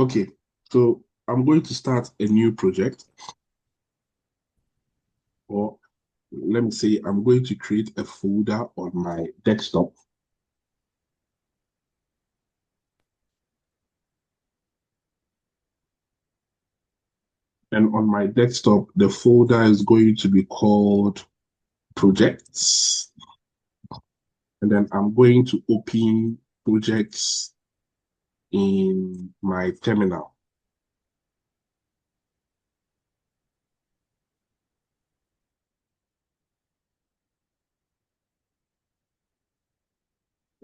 Okay, so I'm going to start a new project, or let me say, I'm going to create a folder on my desktop. And on my desktop, the folder is going to be called projects. And then I'm going to open projects in my terminal.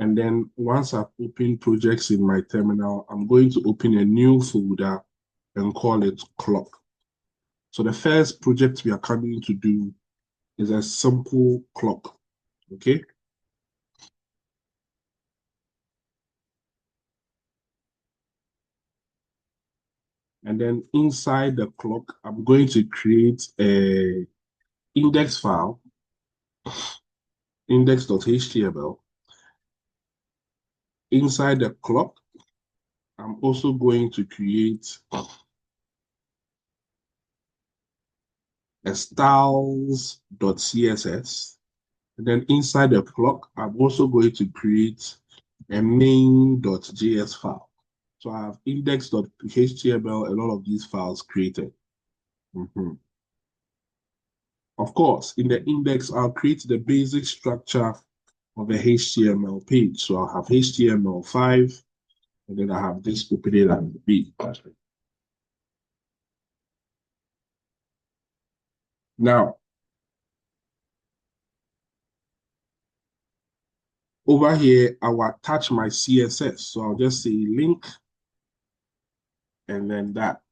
And then once I've opened projects in my terminal, I'm going to open a new folder and call it clock. So the first project we are coming to do is a simple clock, okay? And then inside the clock, I'm going to create a index file, index.html. Inside the clock, I'm also going to create a styles.css. And then inside the clock, I'm also going to create a main.js file. So I have index.html and all of these files created. Of course, in the index, I'll create the basic structure of a HTML page. So I'll have HTML5, and then I have this opening and B. Now, over here, I will attach my CSS. So I'll just say link, and then that.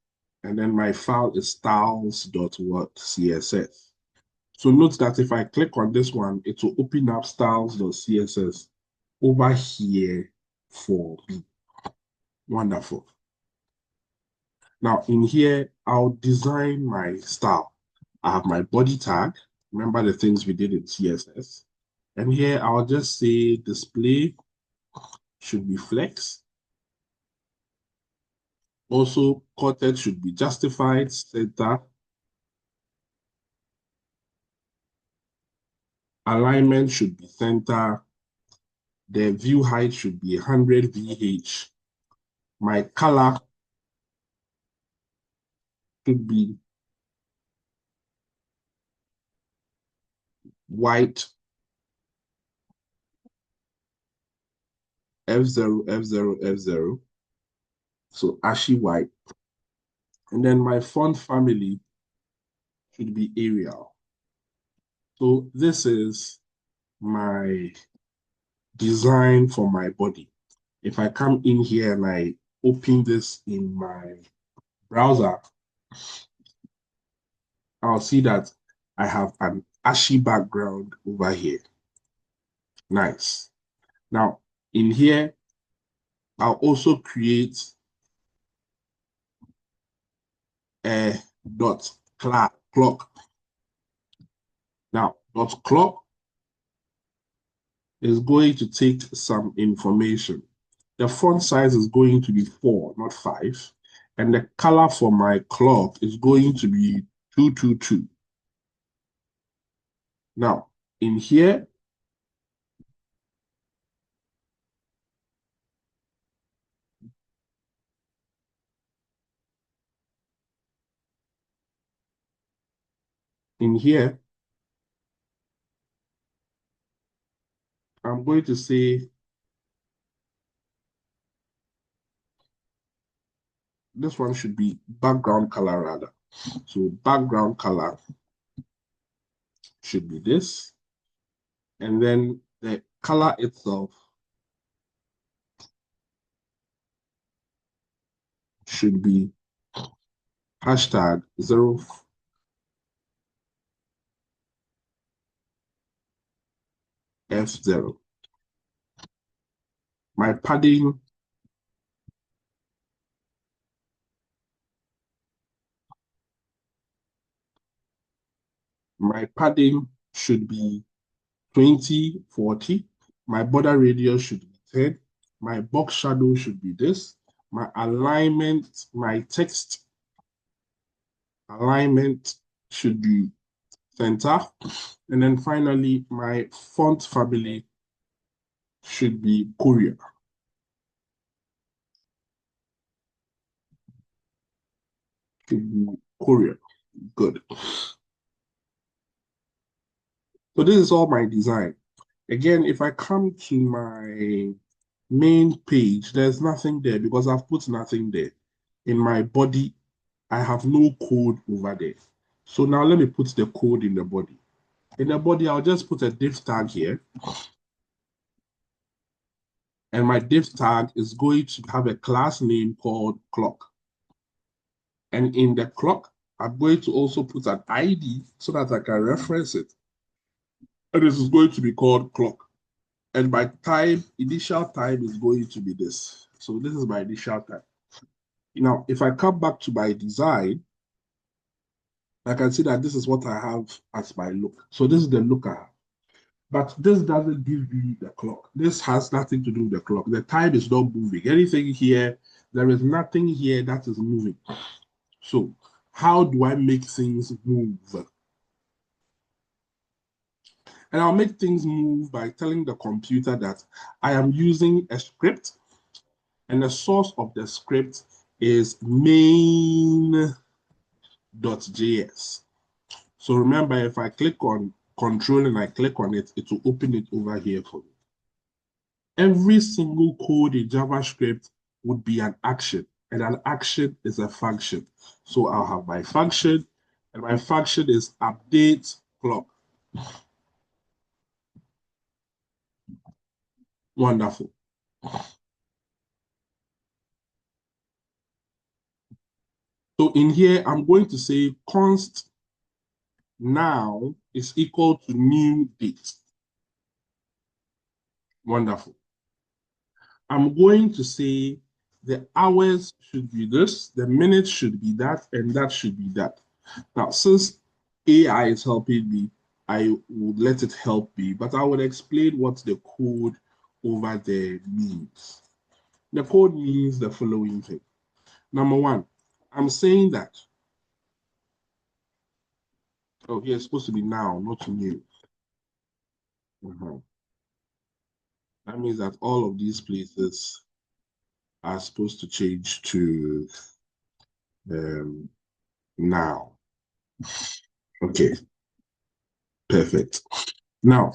And then my file is styles.what.css. So note that if I click on this one, it will open up styles.css over here for me. Wonderful. Now in here, I'll design my style. I have my body tag. Remember the things we did in CSS. And here I'll just say display should be flex. Also, content should be justified, center. Alignment should be center. The view height should be 100 VH. My color should be white, F0, F0, F0. So ashy white. And then my font family should be Arial. So this is my design for my body. If I come in here and I open this in my browser, I'll see that I have an ashy background over here. Nice. Now, in here, I'll also create a dot clock. Now, dot clock is going to take some information. The font size is going to be 4, not 5. And the color for my clock is going to be 222. Now, in here, I'm going to say this one should be background color rather. So background color should be this. And then the color itself should be hashtag 0F0. My padding should be 2040. My border radius should be 10. My box shadow should be this. my alignment, my text alignment should be center. And then finally, my font family should be Courier. Should be Courier. Good. So this is all my design. Again, if I come to my main page, there's nothing there because I've put nothing there. In my body, I have no code over there. So now let me put the code in the body. In the body, I'll just put a div tag here. And my div tag is going to have a class name called clock. And in the clock, I'm going to also put an ID so that I can reference it. And this is going to be called clock. And my time, initial time is going to be this. So this is my initial time. Now, if I come back to my design, I can see that this is what I have as my look. So this is the look I have. But this doesn't give me the clock. This has nothing to do with the clock. The time is not moving. Anything here, there is nothing here that is moving. So how do I make things move? And I'll make things move by telling the computer that I am using a script, and the source of the script is main.js. So remember, if I click on control and I click on it, it will open it over here for me. Every single code in JavaScript would be an action, and an action is a function. So I'll have my function, and my function is update clock. Wonderful. So in here, I'm going to say const now is equal to new date. Wonderful. I'm going to say the hours should be this, the minutes should be that, and that should be that. Now, since AI is helping me, I would let it help me, but I will explain what the code over there means. The code means the following thing. Number one, I'm saying that, oh, here it's supposed to be now, not new. That means that all of these places are supposed to change to now. Okay, perfect. Now,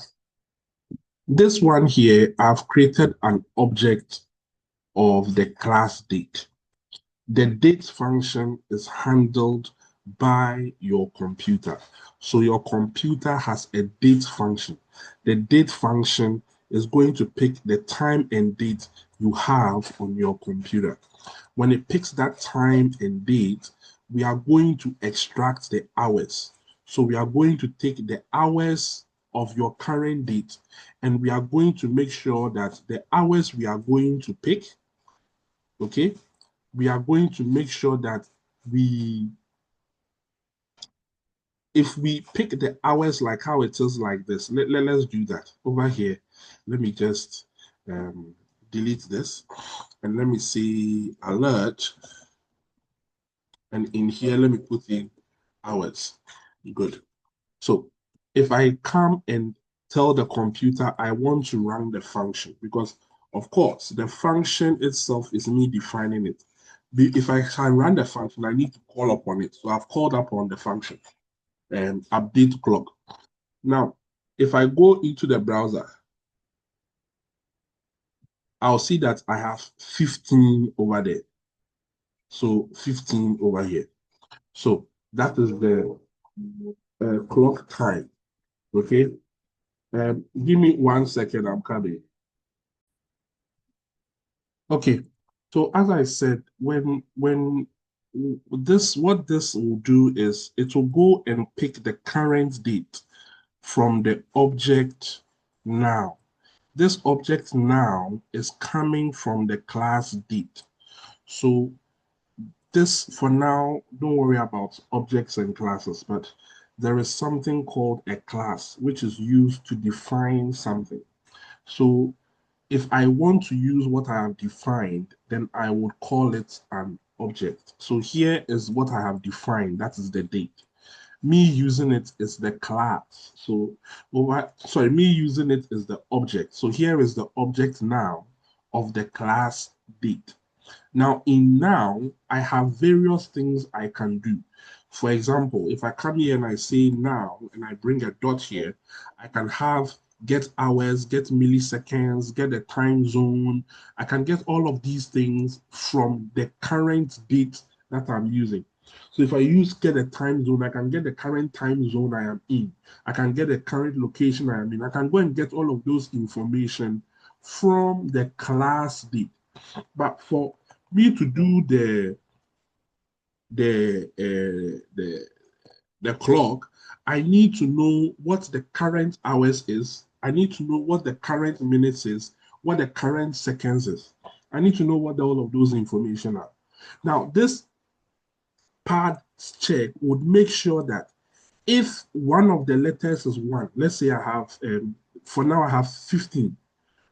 this one here, I've created an object of the class date. The date function is handled by your computer. So your computer has a date function. The date function is going to pick the time and date you have on your computer. When it picks that time and date, we are going to extract the hours. So we are going to take the hours of your current date, and we are going to make sure that the hours we are going to pick, okay, we are going to make sure that if we pick the hours like how it is like this, let's do that over here. Let me just delete this, and let me see alert. And in here, let me put in hours. Good. So if I come and tell the computer I want to run the function, because of course, the function itself is me defining it. If I can run the function, I need to call upon it. So I've called upon the function and update clock. Now, if I go into the browser, I'll see that I have 15 over there. So 15 over here. So that is the clock time. Okay. Give me 1 second. I'm coming. Okay. So as I said, when this what this will do is it will go and pick the current date from the object now. This object now is coming from the class date. So this for now, don't worry about objects and classes, but there is something called a class, which is used to define something. So if I want to use what I have defined, then I would call it an object. So here is what I have defined, that is the date. Me using it is the class. So, me using it is the object. So here is the object now of the class date. Now, in now, I have various things I can do. For example, if I come here and I say now, and I bring a dot here, I can have get hours, get milliseconds, get the time zone. I can get all of these things from the current date that I'm using. So if I use get a time zone, I can get the current time zone I am in. I can get the current location I am in. I can go and get all of those information from the class date. But for me to do the clock, I need to know what the current hours is. I need to know what the current minutes is, what the current seconds is. I need to know what all of those information are. Now, this part check would make sure that if one of the letters is one, let's say I have, for now I have 15,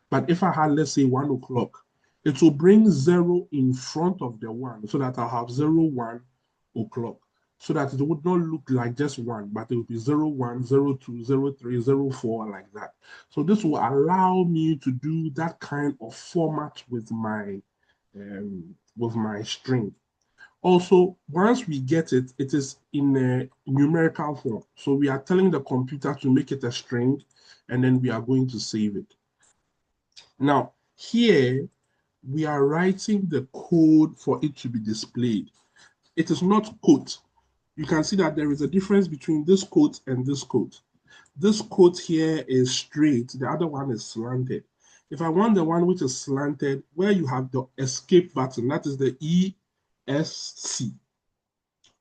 but if I had, let's say, 1 o'clock, it will bring 0 in front of the 1 so that I'll have 1 o'clock. So that it would not look like just 1, but it would be 1, 2, 3, 4, like that. So this will allow me to do that kind of format with my string. Also, once we get it, it is in a numerical form. So we are telling the computer to make it a string, and then we are going to save it. Now, here we are writing the code for it to be displayed. It is not quote. You can see that there is a difference between this quote and this quote. This quote here is straight, the other one is slanted. If I want the one which is slanted, where you have the escape button, that is the ESC.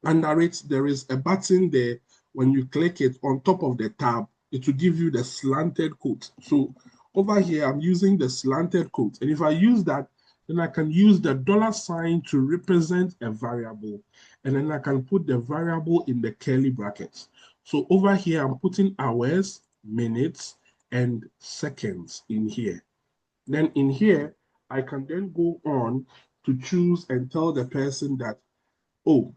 Under it, there is a button there. When you click it on top of the tab, it will give you the slanted quote. So over here, I'm using the slanted quote. And if I use that, then I can use the $ to represent a variable. And then I can put the variable in the curly brackets. So over here, I'm putting hours, minutes, and seconds in here. Then in here, I can then go on to choose and tell the person that, oh,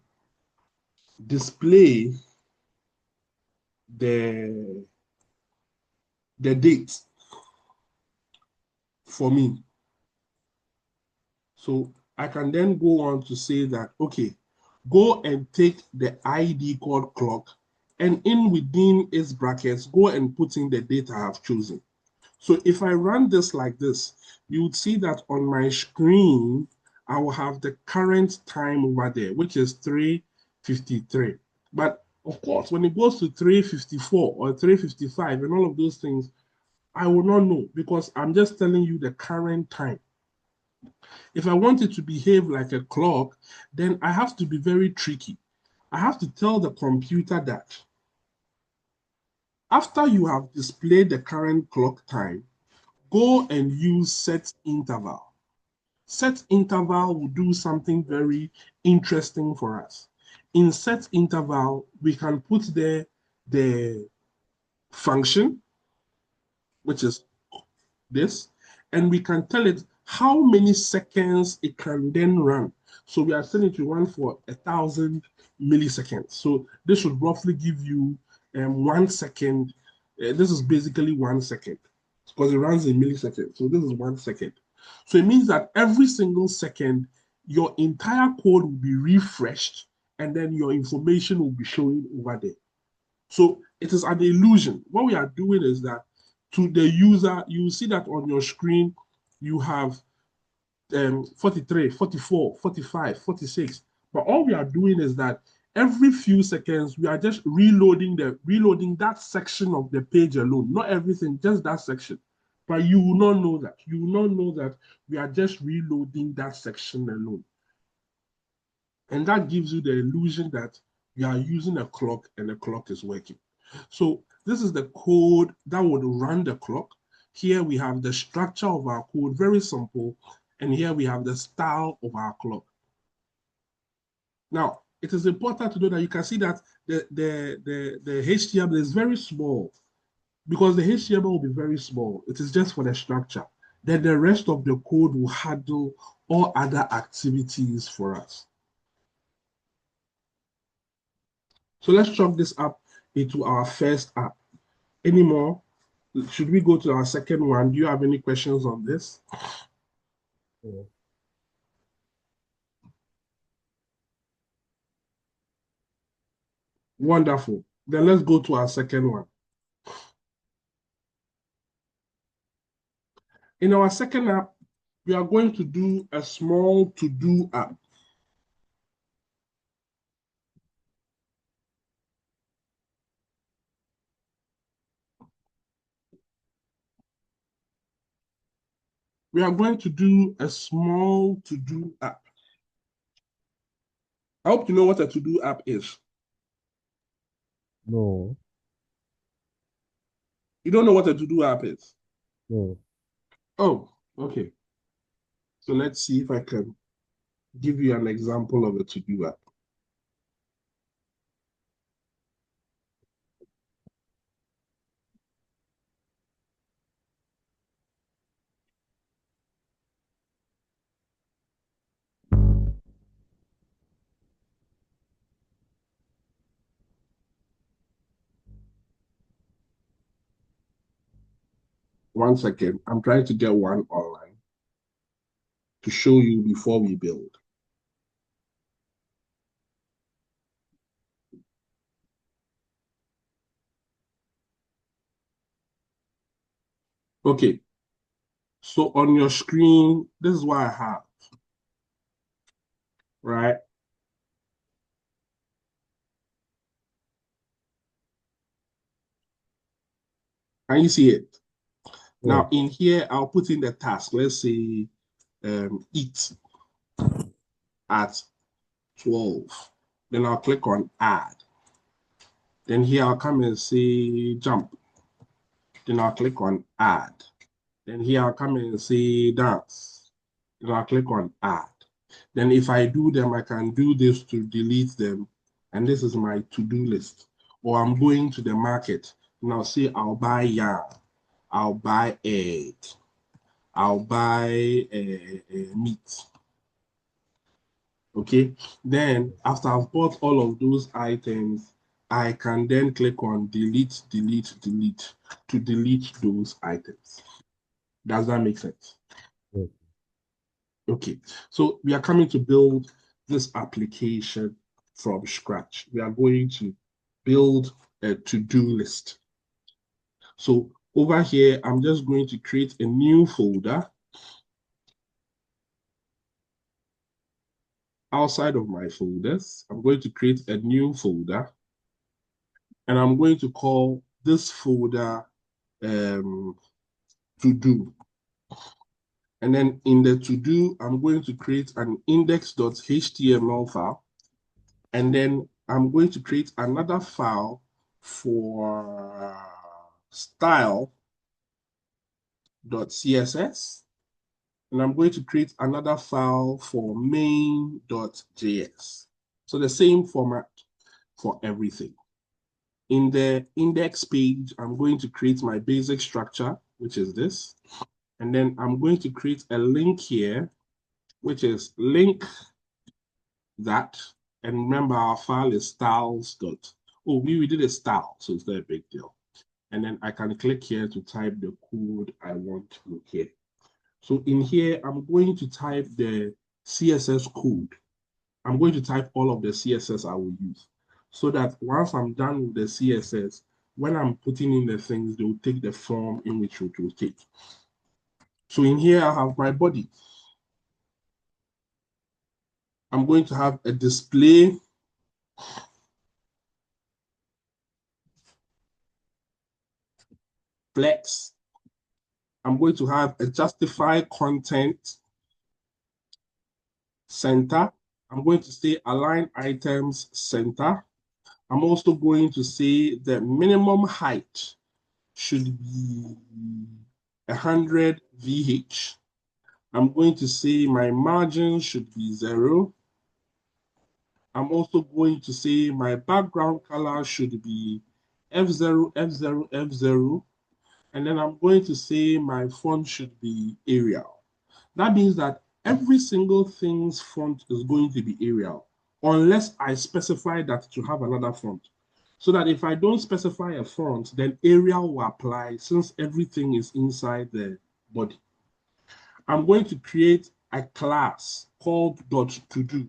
display the date for me. So I can then go on to say that, okay, go and take the ID called clock, and in within its brackets, go and put in the date I have chosen. So if I run this like this, you would see that on my screen, I will have the current time over there, which is 3:53. But of course, when it goes to 3:54 or 3:55 and all of those things, I will not know because I'm just telling you the current time. If I want it to behave like a clock, then I have to be very tricky. I have to tell the computer that after you have displayed the current clock time, go and use set interval. Set interval will do something very interesting for us. In set interval, we can put there the function, which is this, and we can tell it how many seconds it can then run. So we are saying to run for 1,000 milliseconds. So this should roughly give you 1 second. This is basically 1 second because it runs in milliseconds. So this is 1 second. So it means that every single second, your entire code will be refreshed and then your information will be showing over there. So it is an illusion. What we are doing is that to the user, you see that on your screen, you have 43, 44, 45, 46. But all we are doing is that every few seconds, we are just reloading that section of the page alone. Not everything, just that section. But you will not know that. You will not know that we are just reloading that section alone. And that gives you the illusion that you are using a clock and the clock is working. So this is the code that would run the clock. Here we have the structure of our code, very simple. And here we have the style of our clock. Now, it is important to know that you can see that the HTML is very small because the HTML will be very small. It is just for the structure. Then the rest of the code will handle all other activities for us. So let's chop this up into our first app. Any more? Should we go to our second one? Do you have any questions on this? Yeah. Wonderful. Then let's go to our second one. In our second app, we are going to do a small to-do app. We are going to do a small to-do app. I hope you know what a to-do app is. No. You don't know what a to-do app is? No. Oh, okay. So let's see if I can give you an example of a to-do app. One second. I'm trying to get one online to show you before we build. Okay. So on your screen, this is what I have, right? Can you see it? Yeah. Now in here, I'll put in the task. Let's say eat at 12. Then I'll click on add. Then here I'll come and say jump. Then I'll click on add. Then here I'll come and say dance. Then I'll click on add. Then if I do them, I can do this to delete them. And this is my to-do list. Or I'm going to the market and I'll say I'll buy yarn. I'll buy egg. I'll buy meat. Okay. Then after I've bought all of those items, I can then click on delete, delete, delete to delete those items. Does that make sense? Yeah. Okay. So we are coming to build this application from scratch. We are going to build a to-do list. So over here, I'm just going to create a new folder outside of my folders. I'm going to create a new folder and I'm going to call this folder to do. And then in the to do, I'm going to create an index.html file. And then I'm going to create another file for style.css. And I'm going to create another file for main.js. So the same format for everything. In the index page, I'm going to create my basic structure, which is this. And then I'm going to create a link here, which is link that. And remember, our file is styles. Oh, we did a style, so it's not a big deal. And then I can click here to type the code I want to look here. So in here, I'm going to type the CSS code. I'm going to type all of the CSS I will use so that once I'm done with the CSS, when I'm putting in the things, they will take the form in which it will take. So in here, I have my body. I'm going to have a display flex. I'm going to have a justify content center. I'm going to say align items center. I'm also going to say the minimum height should be 100 VH. I'm going to say my margin should be 0. I'm also going to say my background color should be F0, F0, F0. And then I'm going to say my font should be Arial. That means that every single thing's font is going to be Arial, unless I specify that to have another font. So that if I don't specify a font, then Arial will apply since everything is inside the body. I'm going to create a class called .todo.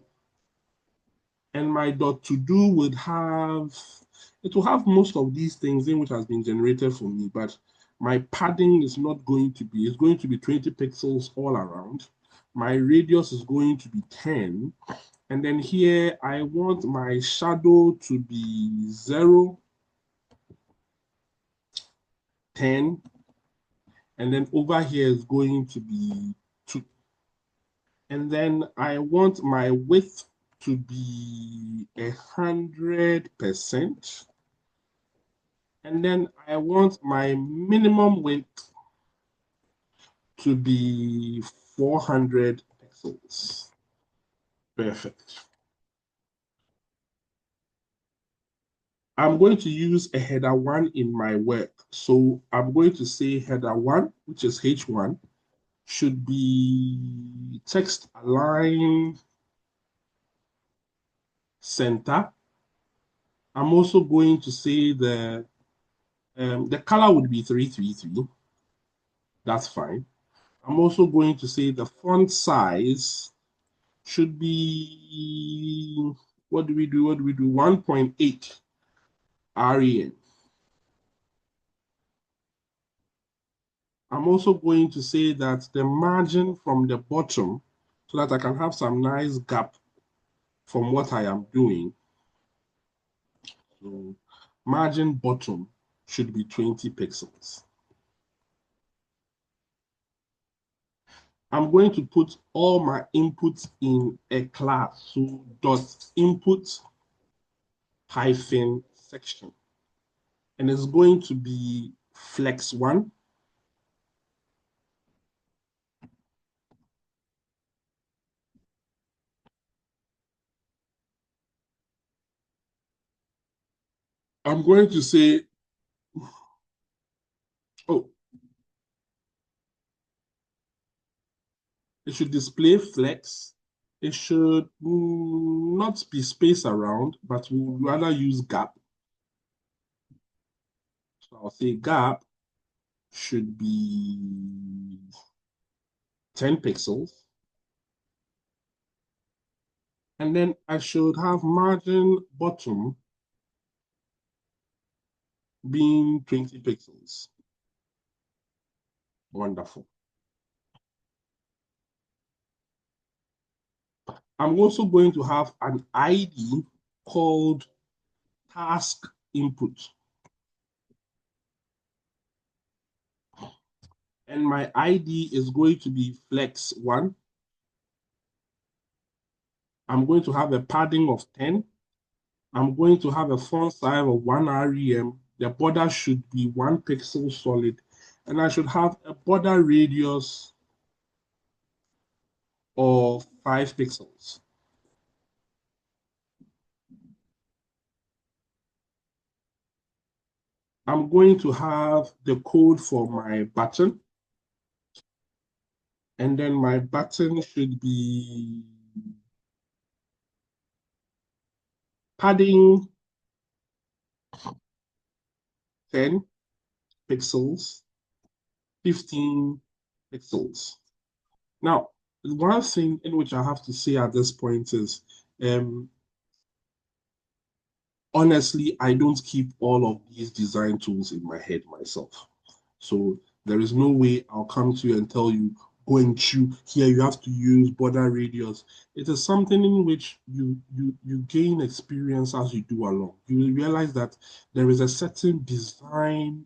And my .todo would have, it will have most of these things in which has been generated for me, but my padding is not going to be, it's going to be 20 pixels all around. My radius is going to be 10. And then here I want my shadow to be 0, 10. And then over here is going to be 2. And then I want my width to be 100%. And then I want my minimum width to be 400 pixels. Perfect. I'm going to use a header 1 in my work. So I'm going to say header 1, which is H1, should be text align center. I'm also going to say the color would be 333. That's fine. I'm also going to say the font size should be, what do we do? 1.8 REN. I'm also going to say that the margin from the bottom, so that I can have some nice gap from what I am doing. So margin bottom should be 20 pixels. I'm going to put all my inputs in a class. So .input hyphen section. And it's going to be flex1. I'm going to say, oh, it should display flex. It should not be space around, but we would rather use gap. So I'll say gap should be 10 pixels. And then I should have margin bottom being 20 pixels. Wonderful. I'm also going to have an ID called task input. And my ID is going to be flex1. I'm going to have a padding of 10. I'm going to have a font size of 1 REM. The border should be 1 pixel solid. And I should have a border radius of 5 pixels. I'm going to have the code for my button. And then my button should be padding 10 pixels, 15 pixels. Now, one thing in which I have to say at this point is, honestly, I don't keep all of these design tools in my head myself. So there is no way I'll come to you and tell you, go and choose here, you have to use border radius. It is something in which you gain experience as you do along. You will realize that there is a certain design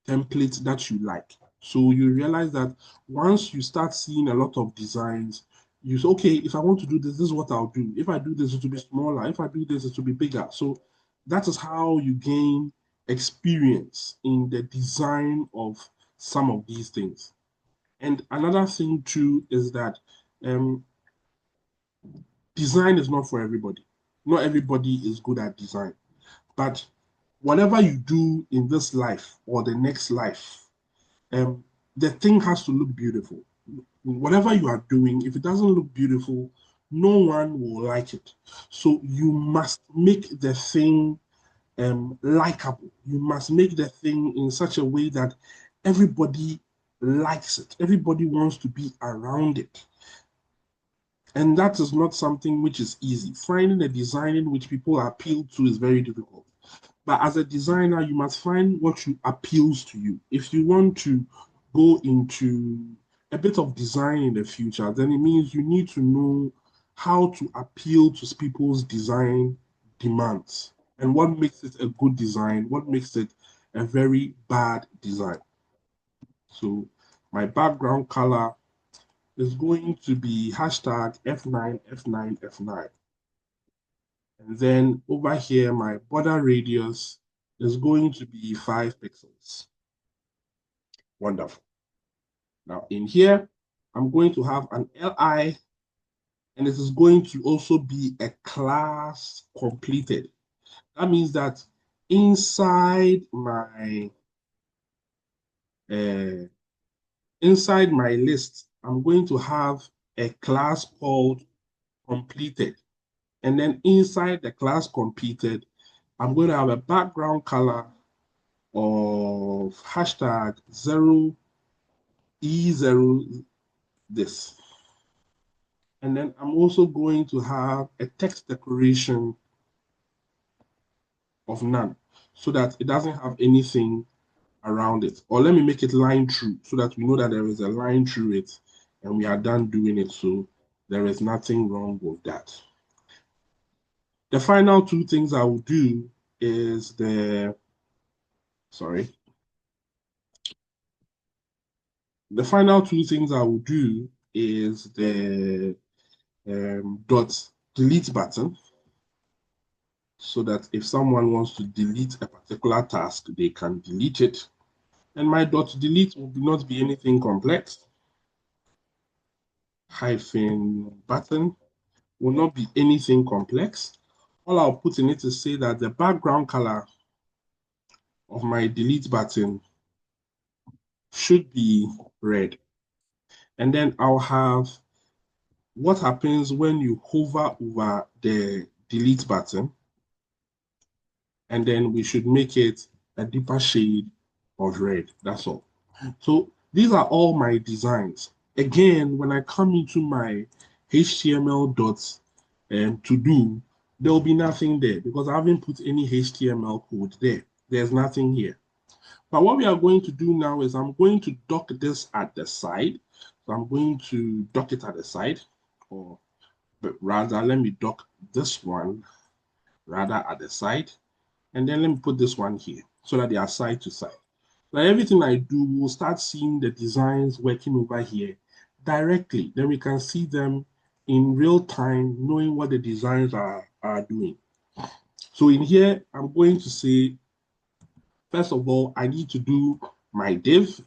template that you like. So you realize that once you start seeing a lot of designs, you say, okay, if I want to do this, this is what I'll do. If I do this, it will be smaller. If I do this, it will be bigger. So that is how you gain experience in the design of some of these things. And another thing too is that um, design is not for everybody. Not everybody is good at design. But whatever you do in this life or the next life, the thing has to look beautiful. Whatever you are doing, if it doesn't look beautiful, no one will like it. So you must make the thing likable. You must make the thing in such a way that everybody likes it. Everybody wants to be around it. And that is not something which is easy. Finding a design in which people appeal to is very difficult. But as a designer, you must find what appeals to you. If you want to go into a bit of design in the future, then it means you need to know how to appeal to people's design demands and what makes it a good design, what makes it a very bad design. So my background color is going to be hashtag F9, F9, F9. And then over here, my border radius is going to be 5 pixels. Wonderful. Now in here, I'm going to have an LI, and it is going to also be a class completed. That means that inside my list, I'm going to have a class called completed. And then inside the class completed, I'm going to have a background color of hashtag 0E0 this. And then I'm also going to have a text decoration of none so that it doesn't have anything around it. Or let me make it line through so that we know that there is a line through it and we are done doing it. So there is nothing wrong with that. The final two things I will do is the final two things I will do is the dot delete button, so that if someone wants to delete a particular task, they can delete it. And my dot delete will not be anything complex. Hyphen button will not be anything complex. All I'll put in it is say that the background color of my delete button should be red. And then I'll have what happens when you hover over the delete button. And then we should make it a deeper shade of red. That's all. So these are all my designs. Again, when I come into my HTML dots to do, there will be nothing there because I haven't put any HTML code there. There's nothing here. But what we are going to do now is I'm going to dock this at the side. So I'm going to dock it at the side, but rather let me dock this one rather at the side. And then let me put this one here so that they are side to side. Like everything I do, we'll start seeing the designs working over here directly. Then we can see them in real time, knowing what the designs are doing. So in here, I'm going to say, first of all, I need to do my div.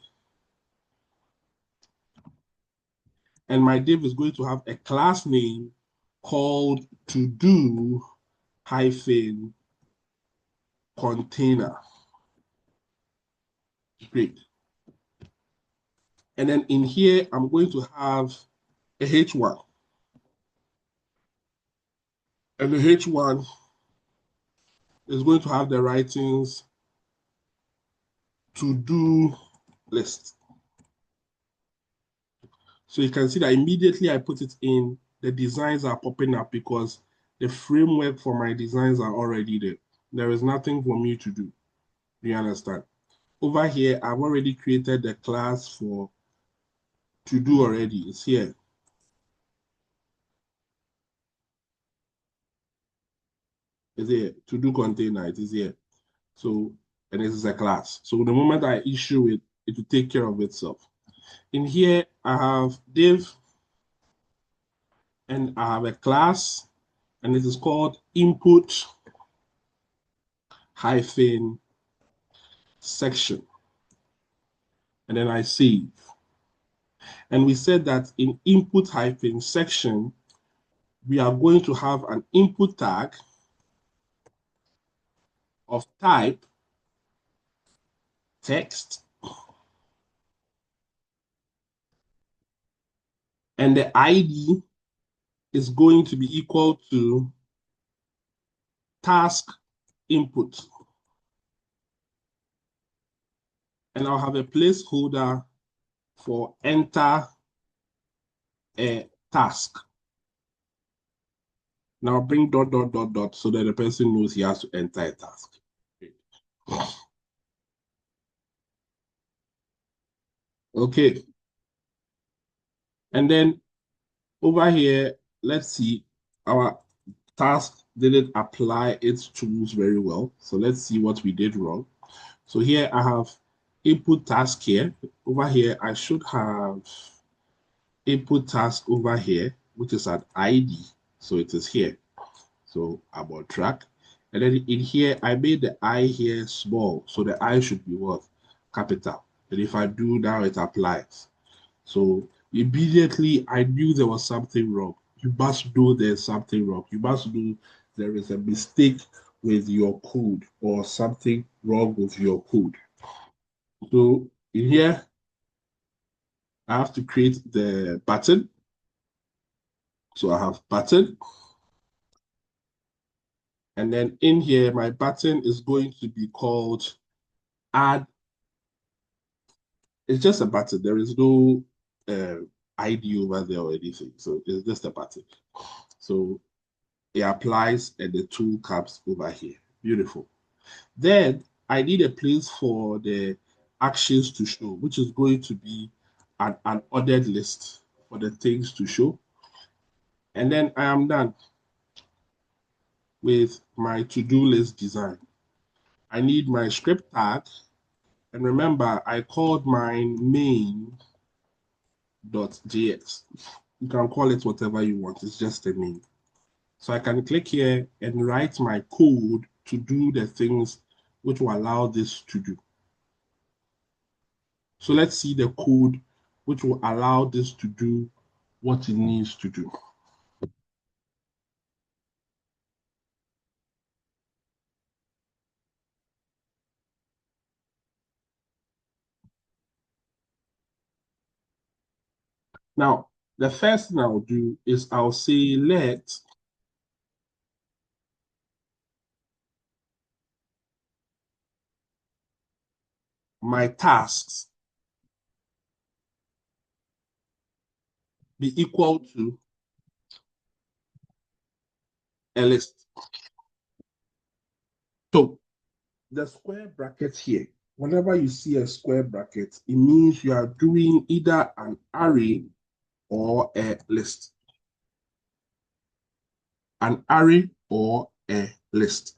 And my div is going to have a class name called to-do hyphen container. Great. And then in here, I'm going to have a H1. And the H1 is going to have the writings to-do list. So you can see that immediately I put it in, the designs are popping up because the framework for my designs are already there. There is nothing for me to do. Do you understand? Over here, I've already created the class for to-do already. It's here. It's here. To-do container, it is here. So, and this is a class. So the moment I issue it, it will take care of itself. In here, I have div, and I have a class, and it is called input hyphen section. And then I save. And we said that in input hyphen section, we are going to have an input tag of type text. And the ID is going to be equal to task input. And I'll have a placeholder for enter a task. Now bring dot, dot, dot, dot, so that the person knows he has to enter a task. Okay. And then over here, let's see, our task didn't apply its tools very well. So let's see what we did wrong. So here I have input task here. Over here, I should have input task over here, which is an ID. So it is here. So I'm on track. And then in here, I made the I here small. So the I should be what? Capital. And if I do now, it applies. So immediately I knew there was something wrong. You must know there's something wrong. You must know there is a mistake with your code or something wrong with your code. So in here, I have to create the button. So I have button. And then in here, my button is going to be called add. It's just a button. There is no ID over there or anything. So it's just a button. So it applies and the tool comes over here. Beautiful. Then I need a place for the actions to show, which is going to be an ordered list for the things to show. And then I am done with my to-do list design. I need my script tag. And remember, I called mine main.js. You can call it whatever you want. It's just a name. So I can click here and write my code to do the things which will allow this to do. So let's see the code which will allow this to do what it needs to do. Now, the first thing I'll do is I'll say let my tasks be equal to a list. So the square bracket here, whenever you see a square bracket, it means you are doing either an array or a list. An array or a list.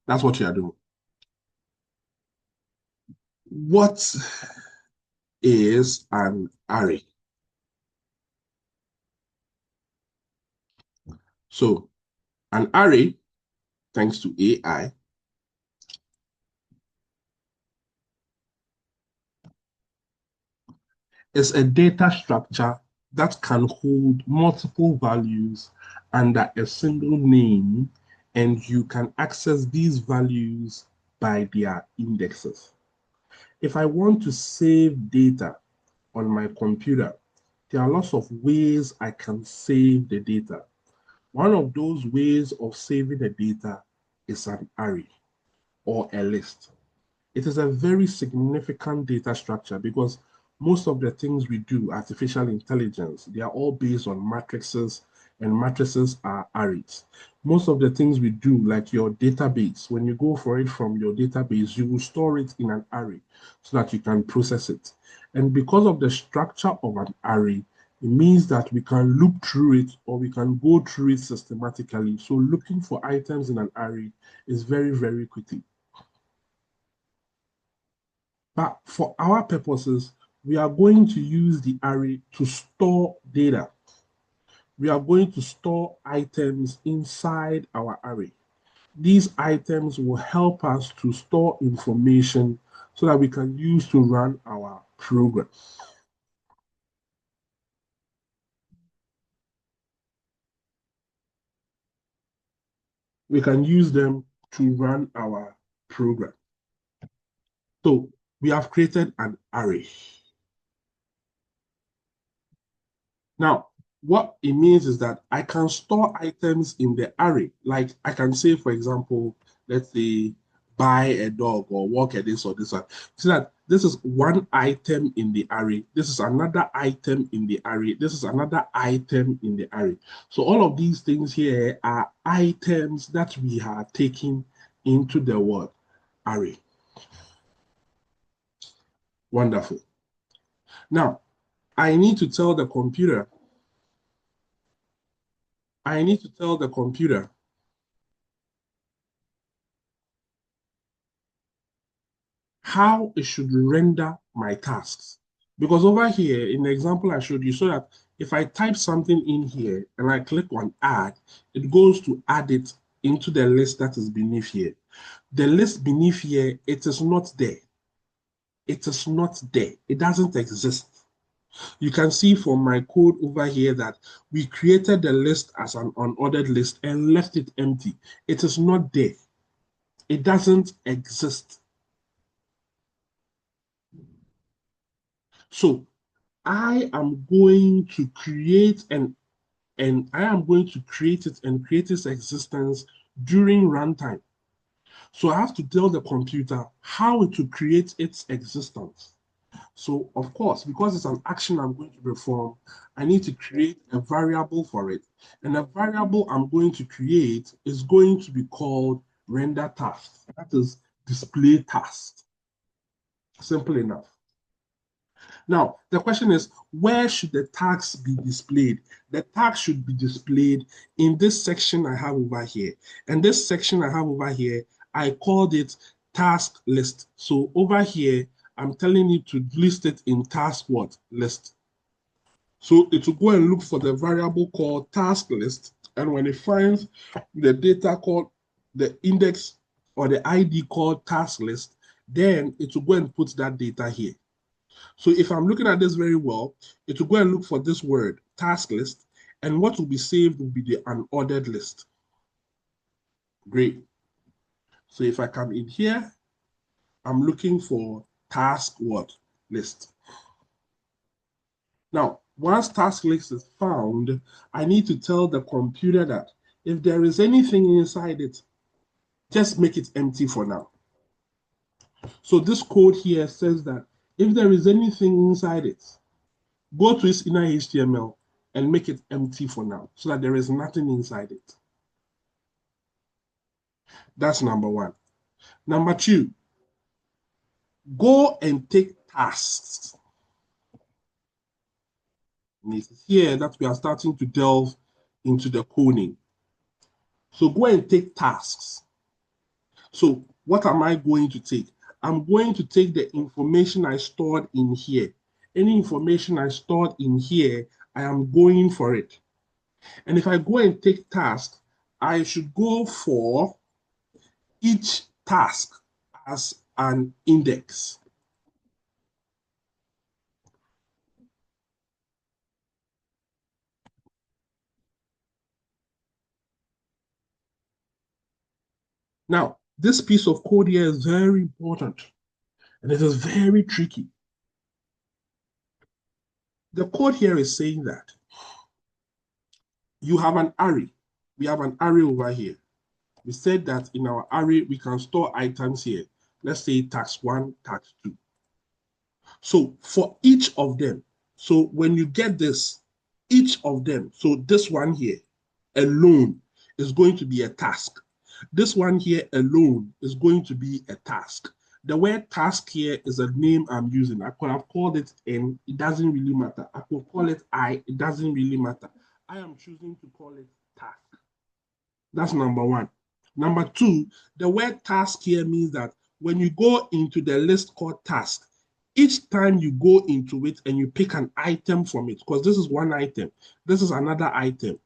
That's what you are doing. What is an array? So an array, thanks to AI, is a data structure that can hold multiple values under a single name, and you can access these values by their indexes. If I want to save data on my computer, there are lots of ways I can save the data. One of those ways of saving the data is an array or a list. It is a very significant data structure because most of the things we do, artificial intelligence, they are all based on matrices, and matrices are arrays. Most of the things we do, like your database, when you go for it from your database, you will store it in an array so that you can process it. And because of the structure of an array, it means that we can look through it or we can go through it systematically. So looking for items in an array is very, very quickly. But for our purposes, we are going to use the array to store data. We are going to store items inside our array. These items will help us to store information so that we can use to run our program. We can use them to run our program. So we have created an array. Now, what it means is that I can store items in the array. Like I can say, for example, let's say buy a dog or walk a this or this one. So that this is one item in the array. This is another item in the array. This is another item in the array. So all of these things here are items that we are taking into the word array. Wonderful. Now, I need to tell the computer how it should render my tasks. Because over here, in the example I showed you, so that if I type something in here and I click on add, it goes to add it into the list that is beneath here. The list beneath here, it is not there. It is not there. It doesn't exist. You can see from my code over here that we created the list as an unordered list and left it empty. It is not there. It doesn't exist. So I am going to create and I am going to create it and create its existence during runtime. So I have to tell the computer how to create its existence. So of course, because it's an action I'm going to perform, I need to create a variable for it. And the variable I'm going to create is going to be called render task. That is display task. Simple enough. Now, the question is, where should the tags be displayed? The tags should be displayed in this section I have over here. And this section I have over here, I called it task list. So over here, I'm telling you to list it in task what? List. So it will go and look for the variable called task list. And when it finds the data called the index or the ID called task list, then it will go and put that data here. So if I'm looking at this very well, it will go and look for this word, task list, and what will be saved will be the unordered list. Great. So if I come in here, I'm looking for task what? List. Now, once task list is found, I need to tell the computer that if there is anything inside it, just make it empty for now. So this code here says that if there is anything inside it, go to its inner HTML and make it empty for now so that there is nothing inside it. That's number one. Number two, go and take tasks. And it's here that we are starting to delve into the coding. So go and take tasks. So what am I going to take? I'm going to take the information I stored in here. Any information I stored in here, I am going for it. And if I go and take tasks, I should go for each task as an index. Now, this piece of code here is very important and it is very tricky. The code here is saying that you have an array. We have an array over here. We said that in our array, we can store items here. Let's say tax 1, tax 2. So for each of them, so when you get this, each of them, so this one here alone is going to be a task. This one here alone is going to be a task. The word task here is a name I'm using. I could have called it N, it doesn't really matter. I could call it I, it doesn't really matter. I am choosing to call it task. That's number one. Number two, the word task here means that when you go into the list called task, each time you go into it and you pick an item from it, because this is one item, this is another item.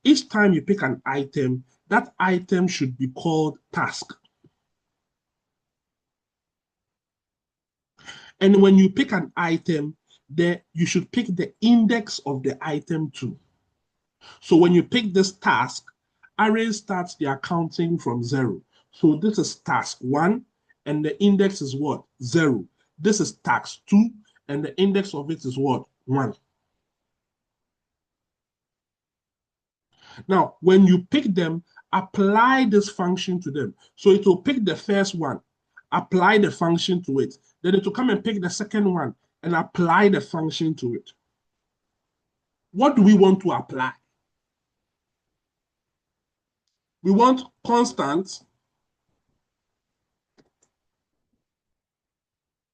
Each time you pick an item, that item should be called task. And when you pick an item, you should pick the index of the item too. So when you pick this task, array starts the counting from 0. So this is task 1, and the index is what? 0. This is task 2, and the index of it is what? 1. Now, when you pick them, apply this function to them. So it will pick the first one, apply the function to it. Then it will come and pick the second one and apply the function to it. What do we want to apply? We want constant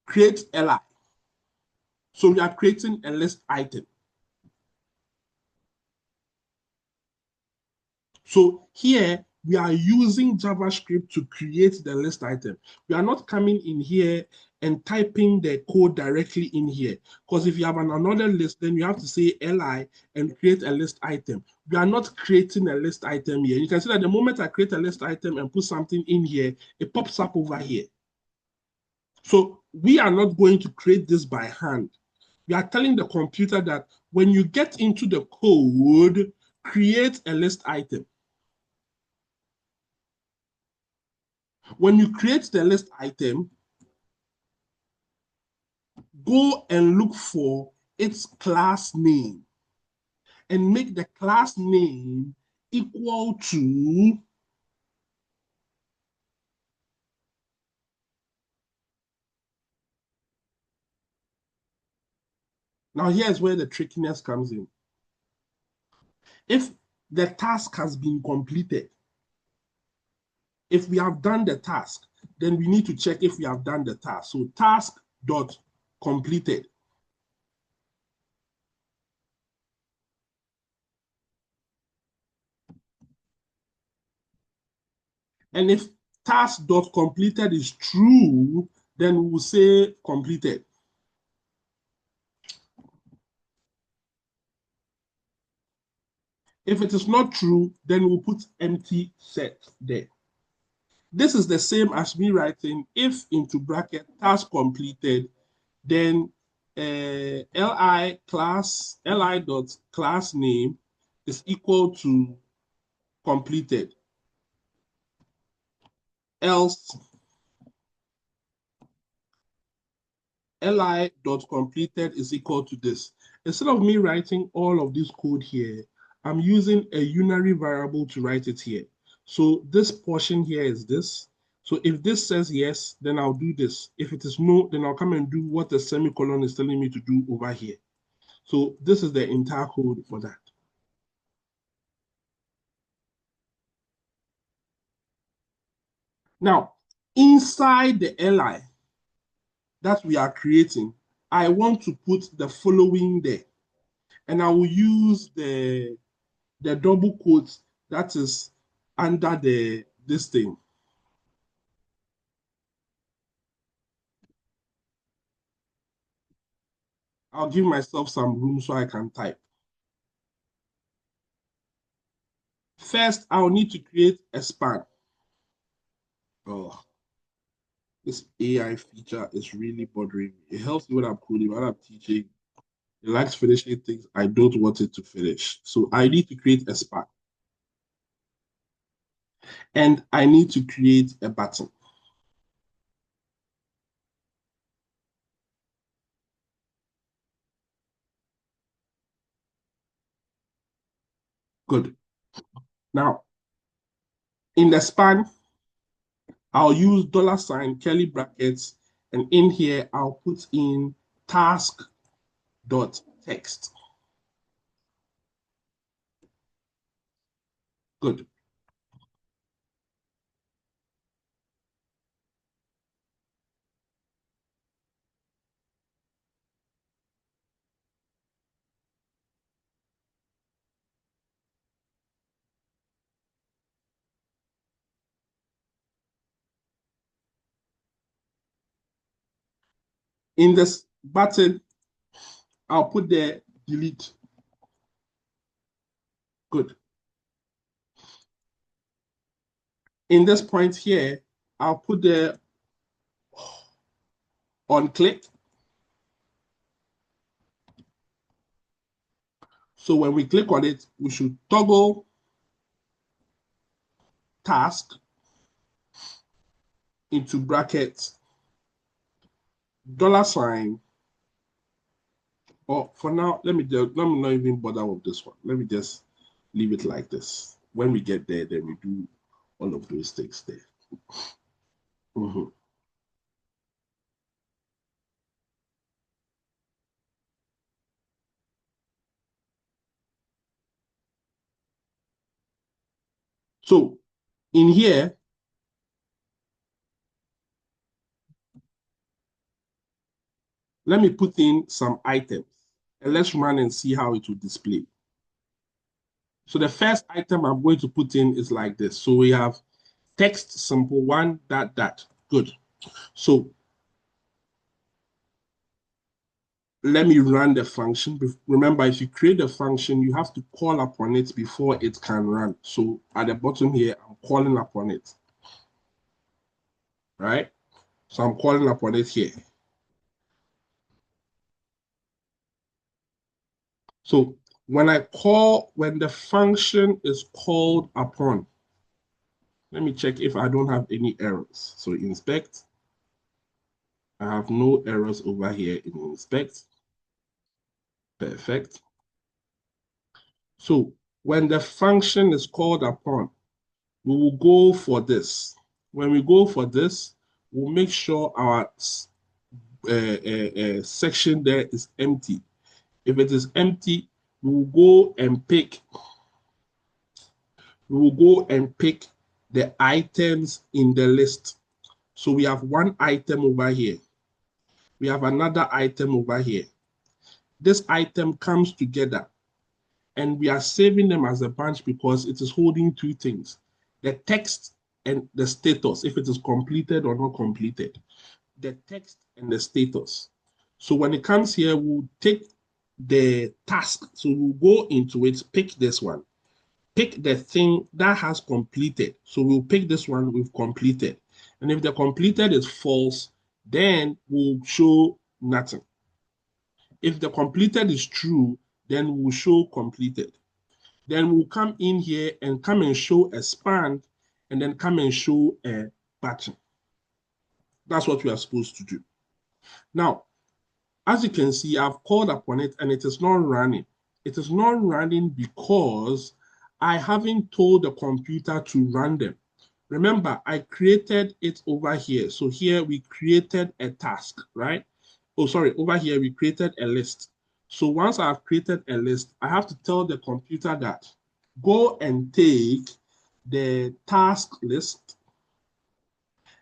create li. So we are creating a list item. So here we are using JavaScript to create the list item. We are not coming in here and typing the code directly in here. Because if you have another list, then you have to say li and create a list item. We are not creating a list item here. You can see that the moment I create a list item and put something in here, it pops up over here. So we are not going to create this by hand. We are telling the computer that when you get into the code, create a list item. When you create the list item, go and look for its class name and make the class name equal to now here's where the trickiness comes in. If the task has been completed, if we have done the task, then we need to check if we have done the task. So task dot completed. And if task dot completed is true, then we will say completed. If it is not true, then we'll put empty set there. This is the same as me writing if into bracket task completed, then li dot class name is equal to completed. Else li dot completed is equal to this. Instead of me writing all of this code here, I'm using a unary variable to write it here. So this portion here is this. So if this says yes, then I'll do this. If it is no, then I'll come and do what the semicolon is telling me to do over here. So this is the entire code for that. Now, inside the li that we are creating, I want to put the following there. And I will use the double quotes that is under this thing. I'll give myself some room so I can type. First, I'll need to create a span. Oh, this AI feature is really bothering me. It helps me when I'm coding, when I'm teaching. It likes finishing things I don't want it to finish. So I need to create a span. And I need to create a button. Good. Now, in the span, I'll use $ curly brackets, and in here, I'll put in task.text. Good. In this button, I'll put the delete. Good. In this point here, I'll put the on click. So when we click on it, we should toggle task into brackets, $. Or for now, let me not even bother with this one. Let me just leave it like this. When we get there, then we do all of those things there. Mm-hmm. So in here, let me put in some items and let's run and see how it will display. So the first item I'm going to put in is like this. So we have text simple one, that. Good. So let me run the function. Remember, if you create a function, you have to call upon it before it can run. So at the bottom here, I'm calling upon it, right? So I'm calling upon it here. So when the function is called upon, let me check if I don't have any errors. So inspect, I have no errors over here in inspect. Perfect. So when the function is called upon, we will go for this. When we go for this, we'll make sure our section there is empty. If it is empty, we will go and pick the items in the list. So we have one item over here. We have another item over here. This item comes together and we are saving them as a bunch because it is holding two things, the text and the status, if it is completed or not completed, the text and the status. So when it comes here, we'll take the task. So we'll go into it, pick this one, pick the thing that has completed. So we'll pick this one we've completed. And if the completed is false, then we'll show nothing. If the completed is true, then we'll show completed. Then we'll come in here and come and show a span and then come and show a button. That's what we are supposed to do. Now, as you can see, I've called upon it and it is not running. It is not running because I haven't told the computer to run them. Remember, I created it over here. So here we created a task, right? Oh, sorry, over here we created a list. So once I've created a list, I have to tell the computer that go and take the task list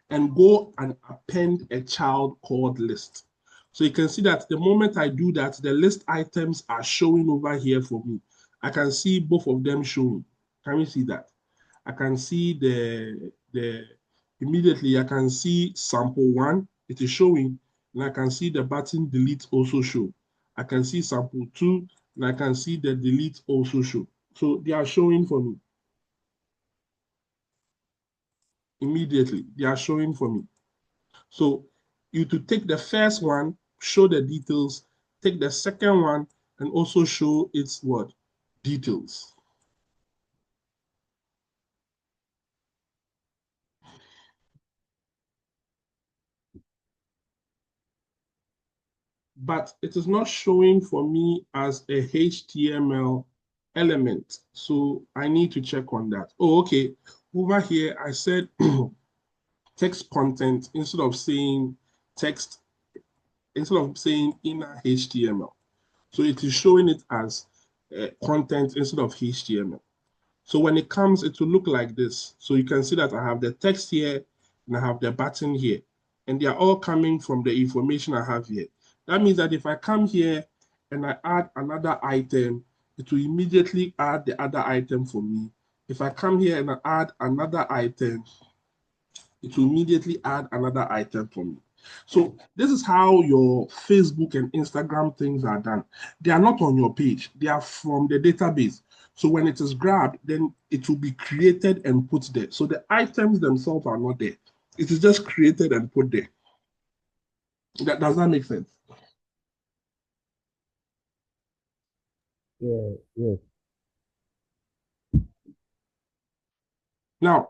and go and append a child called list. So you can see that the moment I do that, the list items are showing over here for me. I can see both of them showing. Can you see that? I can see immediately I can see sample one, it is showing, and I can see the button delete also show. I can see sample two, and I can see the delete also show. So they are showing for me. Immediately, they are showing for me. So you to take the first one, show the details, take the second one, and also show its what? Details. But it is not showing for me as a HTML element. So I need to check on that. Oh, okay. Over here, I said text content instead of saying text, instead of saying inner HTML. So it is showing it as content instead of HTML. So when it comes, it will look like this. So you can see that I have the text here and I have the button here. And they are all coming from the information I have here. That means that if I come here and I add another item, it will immediately add the other item for me. If I come here and I add another item, it will immediately add another item for me. So this is how your Facebook and Instagram things are done. They are not on your page. They are from the database. So when it is grabbed, then it will be created and put there. So the items themselves are not there. It is just created and put there. Does that make sense? Yeah, yes. Now,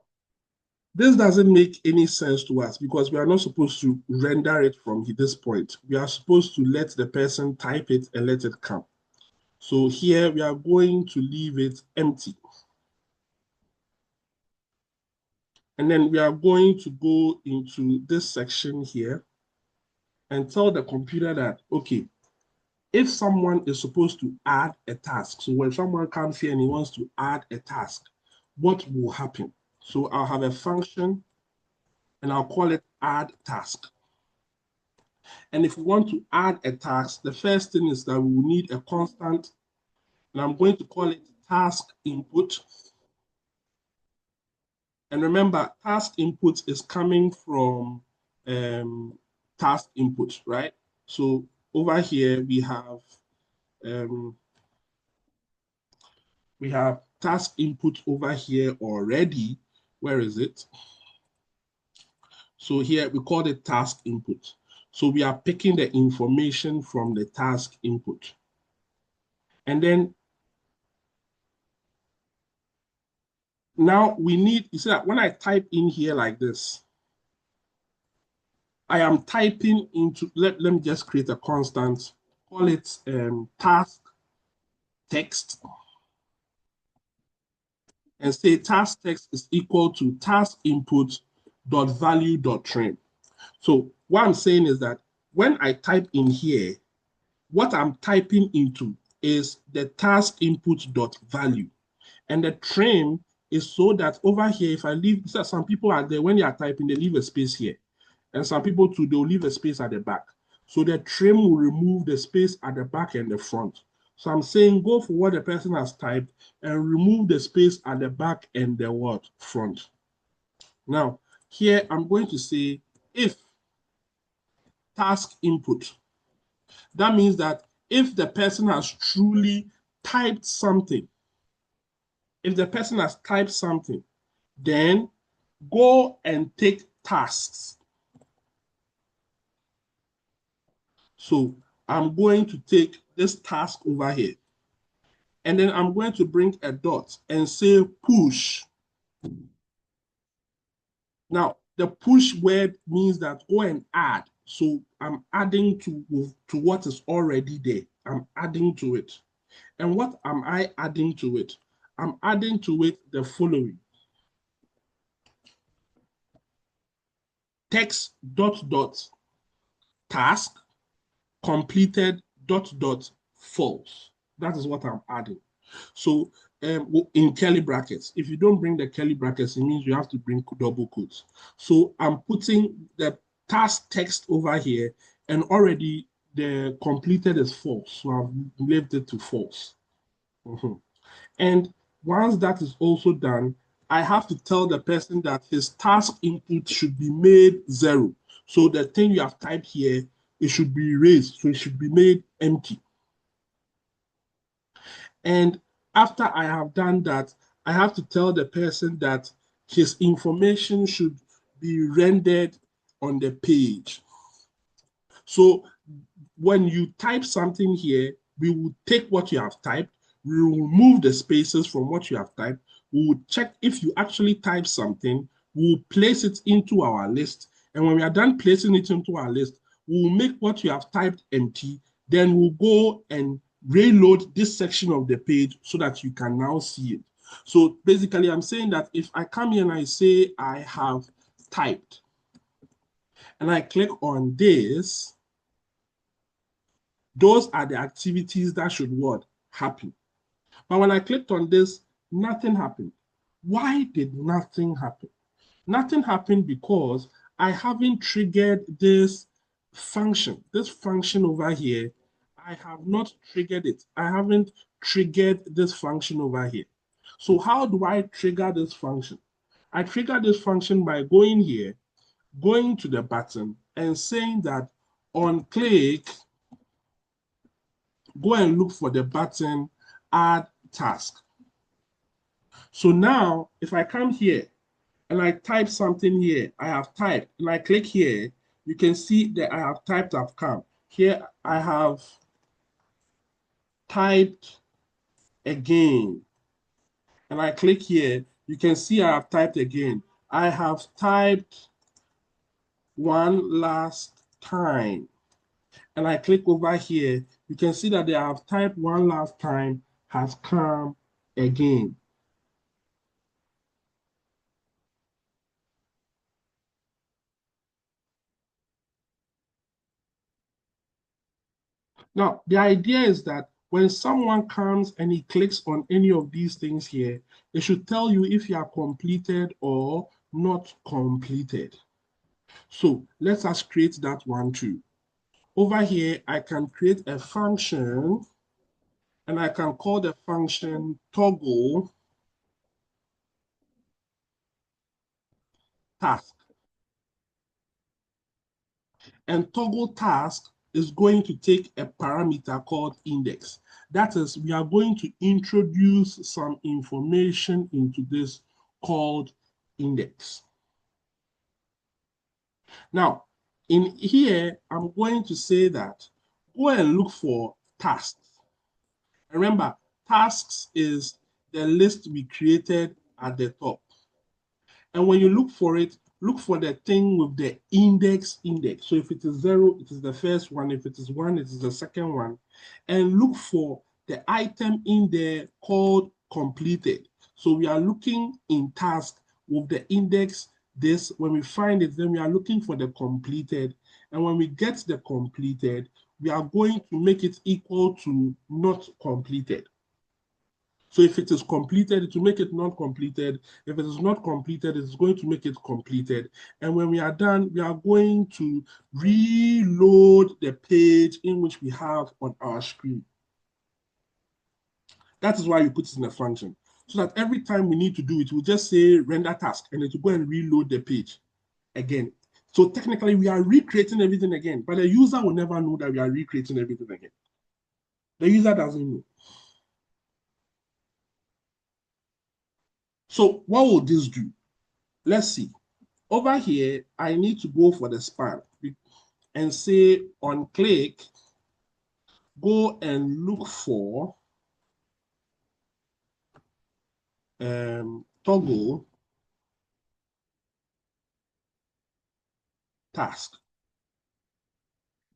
this doesn't make any sense to us because we are not supposed to render it from this point. We are supposed to let the person type it and let it come. So here we are going to leave it empty. And then we are going to go into this section here and tell the computer that, okay, if someone is supposed to add a task, so when someone comes here and he wants to add a task, what will happen? So I'll have a function and I'll call it add task. And if we want to add a task, the first thing is that we will need a constant, and I'm going to call it task input. And remember, task input is coming from task input, right? So over here um, we have task input over here already. Where is it? So here we call it task input. So we are picking the information from the task input. And then now we need, you see that when I type in here like this, I am typing into, let me just create a constant, call it task text, and say task text is equal to task input dot value dot trim. So what I'm saying is that when I type in here, what I'm typing into is the task input dot value. And the trim is so that over here, if I leave, so some people are there, when they are typing, they leave a space here. And some people too, they'll leave a space at the back. So the trim will remove the space at the back and the front. So I'm saying go for what the person has typed and remove the space at the back and the what? Front. Now, here I'm going to say if task input. That means that if the person has truly typed something, if the person has typed something, then go and take tasks. So I'm going to take this task over here. And then I'm going to bring a dot and say push. Now, the push word means that go and add. So I'm adding to what is already there. I'm adding to it. And what am I adding to it? I'm adding to it the following. Text dot dot task completed dot dot false. That is what I'm adding. So in curly brackets, if you don't bring the curly brackets, it means you have to bring double quotes. So I'm putting the task text over here, and already the completed is false. So I've left it to false. And once that is also done, I have to tell the person that his task input should be made 0. So the thing you have typed here, it should be erased. So it should be made empty. And after I have done that, I have to tell the person that his information should be rendered on the page. So when you type something here, we will take what you have typed, we will remove the spaces from what you have typed, we will check if you actually type something, we will place it into our list, and when we are done placing it into our list, we will make what you have typed empty, then we'll go and reload this section of the page so that you can now see it. So basically, I'm saying that if I come here and I say I have typed, and I click on this, those are the activities that should what? Happen. But when I clicked on this, nothing happened. Why did nothing happen? Nothing happened because I haven't triggered this function. This function over here, I have not triggered it. I haven't triggered this function over here. So how do I trigger this function? I trigger this function by going here, going to the button and saying that on click, go and look for the button add task. So now if I come here and I type something here, I have typed, and I click here, you can see that I have typed, I've come. Here I have typed again, and I click here, you can see I have typed again. I have typed one last time, and I click over here, you can see that they have typed one last time has come again. Now, the idea is that when someone comes and he clicks on any of these things here, it should tell you if you are completed or not completed. So let us create that one too. Over here, I can create a function and I can call the function toggle task. And toggle task is going to take a parameter called index. That is, we are going to introduce some information into this called index. Now, in here, I'm going to say that go and look for tasks. Remember, tasks is the list we created at the top. And when you look for it, look for the thing with the index. So if it is 0, it is the first one. If it is 1, it is the second one. And look for the item in there called completed. So we are looking in task with the index this. When we find it, then we are looking for the completed. And when we get the completed, we are going to make it equal to not completed. So if it is completed, it will make it not completed. If it is not completed, it's going to make it completed. And when we are done, we are going to reload the page in which we have on our screen. That is why you put it in a function. So that every time we need to do it, we'll just say render task and it will go and reload the page again. So technically, we are recreating everything again, but the user will never know that we are recreating everything again. The user doesn't know. So what will this do? Let's see. Over here, I need to go for the span and say on click, go and look for toggle task.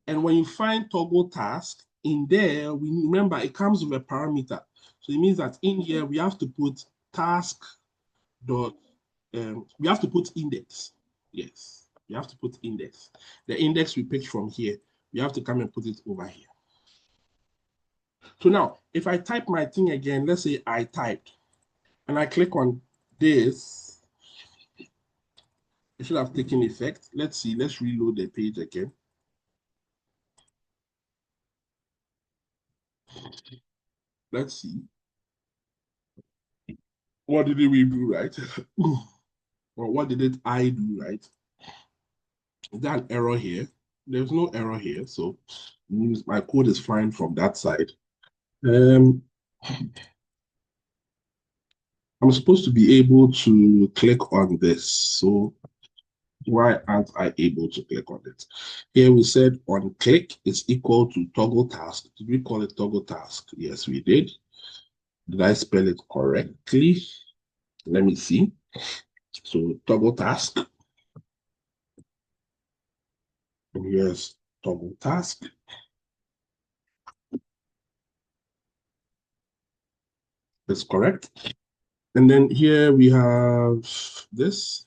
And when you find toggle task, in there, we remember it comes with a parameter. So it means that in here, we have to put task dot, we have to put index. Yes, we have to put index. The index we picked from here, we have to come and put it over here. So now, if I type my thing again, let's say I typed, and I click on this, it should have taken effect. Let's see, let's reload the page again. Let's see. What did we do right? Or what did I do right? Is there an error here? There's no error here, so means my code is fine from that side. I'm supposed to be able to click on this. So why aren't I able to click on it? Here we said on click is equal to toggle task. Did we call it toggle task? Yes, we did. Did I spell it correctly? Let me see. So toggle task. And here's toggle task. That's correct. And then here we have this.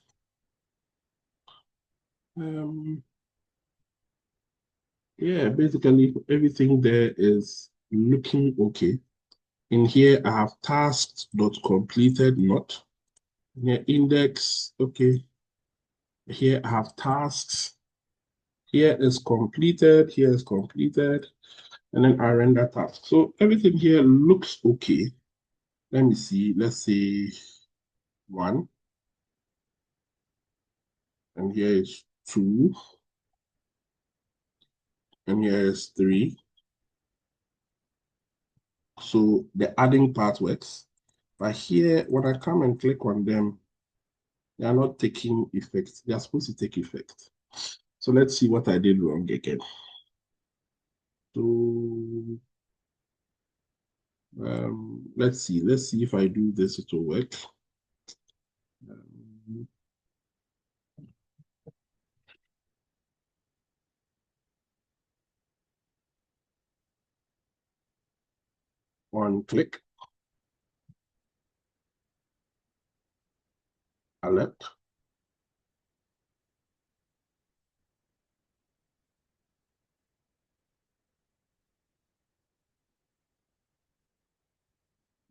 Yeah, basically everything there is looking okay. In here, I have tasks dot completed not. Here, index, okay. Here I have tasks. Here is completed. Here is completed. And then I render task. So everything here looks okay. Let me see. Let's say 1. And here is 2. And here is 3. So the adding part works. But here, when I come and click on them, they are not taking effect. They are supposed to take effect. So let's see what I did wrong again. So let's see. Let's see if I do this, it will work. Um, on click, alert,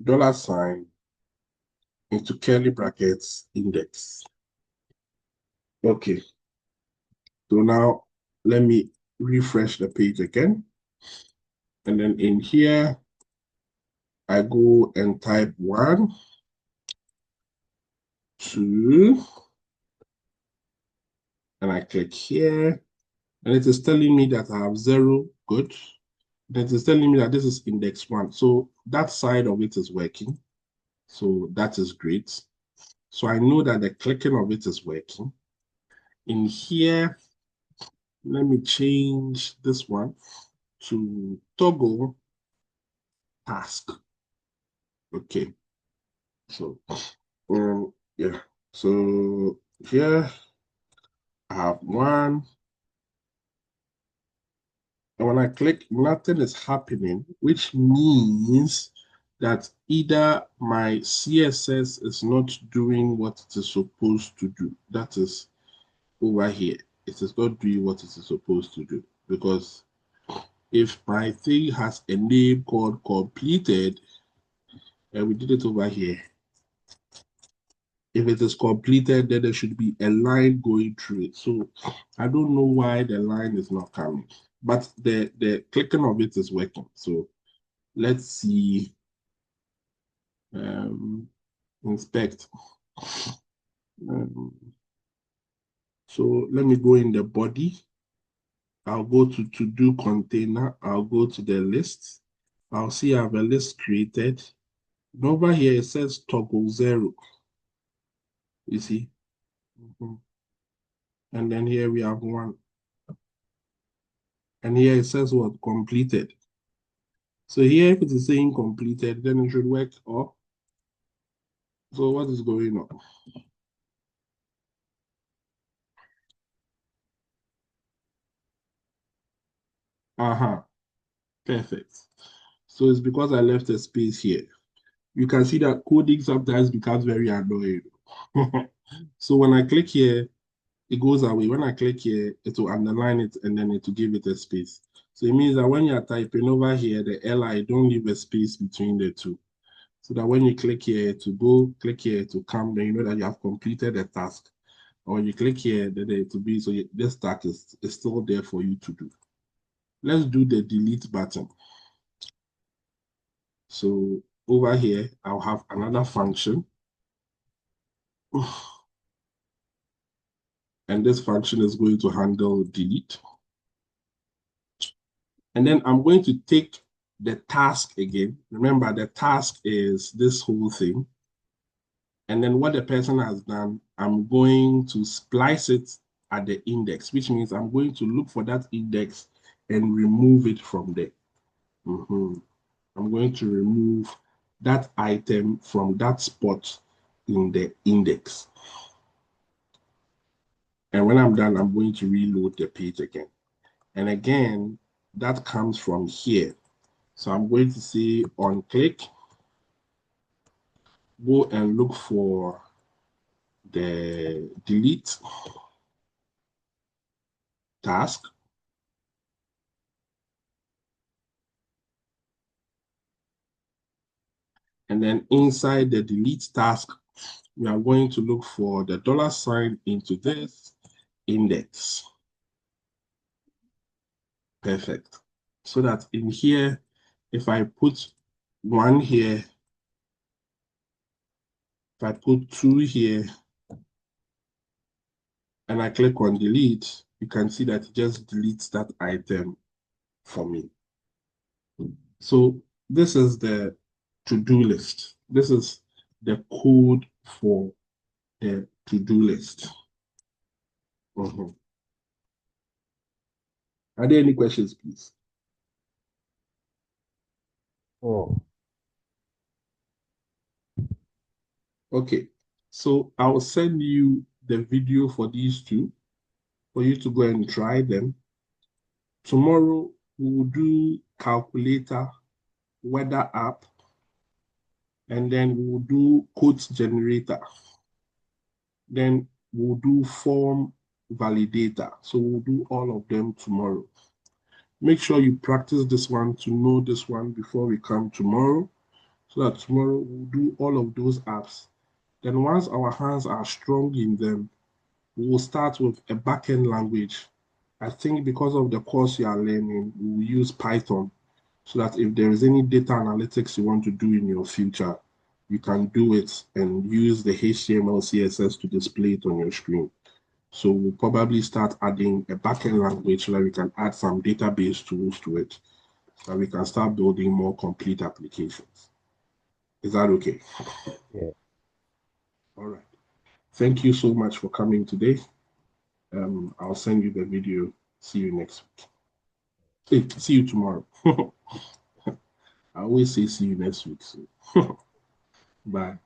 $ into curly brackets index. Okay, so now let me refresh the page again. And then in here, I go and type 1, 2, and I click here. And it is telling me that I have 0, good. That is telling me that this is index 1. So that side of it is working. So that is great. So I know that the clicking of it is working. In here, let me change this one to toggle task. Okay. So, yeah. So here I have 1. And when I click, nothing is happening, which means that either my CSS is not doing what it is supposed to do. That is over here. It is not doing what it is supposed to do. Because if my thing has a name called completed, and we did it over here, if it is completed, then there should be a line going through it. So I don't know why the line is not coming, but the clicking of it is working. So let's see, inspect. So let me go in the body. I'll go to do container. I'll go to the list. I'll see I have a list created. And over here, it says toggle 0. You see? And then here we have 1. And here it says what? Completed. So here, if it is saying completed, then it should work up. So what is going on? Perfect. So it's because I left a space here. You can see that coding sometimes becomes very annoying. So when I click here, it goes away. When I click here, it will underline it and then it will give it a space. So it means that when you're typing over here, the LI, don't leave a space between the two. So that when you click here to go, click here to come, then you know that you have completed a task. Or when you click here, then it will be, so this task is still there for you to do. Let's do the delete button. So over here, I'll have another function. And this function is going to handle delete. And then I'm going to take the task again. Remember, the task is this whole thing. And then what the person has done, I'm going to splice it at the index, which means I'm going to look for that index and remove it from there. I'm going to remove that item from that spot in the index. And when I'm done, I'm going to reload the page again. And again, that comes from here. So I'm going to say on click, go and look for the delete task. And then inside the delete task, we are going to look for the $ into this index. Perfect. So that in here, if I put 1 here, if I put 2 here, and I click on delete, you can see that it just deletes that item for me. So this is the to-do list. This is the code for the to-do list. Are there any questions, please? Oh, Okay, so I'll send you the video for these two for you to go and try them. Tomorrow, we will do calculator, weather app, And then we'll do quote generator. Then we'll do form validator. So we'll do all of them tomorrow. Make sure you practice this one to know this one before we come tomorrow, so that tomorrow we'll do all of those apps. Then once our hands are strong in them, we'll start with a backend language. I think because of the course you are learning, we'll use Python, so that if there is any data analytics you want to do in your future, you can do it and use the HTML, CSS to display it on your screen. So we'll probably start adding a backend language so that we can add some database tools to it, so that we can start building more complete applications. Is that okay? Yeah. All right. Thank you so much for coming today. I'll send you the video. See you next week. Hey, see you tomorrow. I always say see you next week. So. Bye.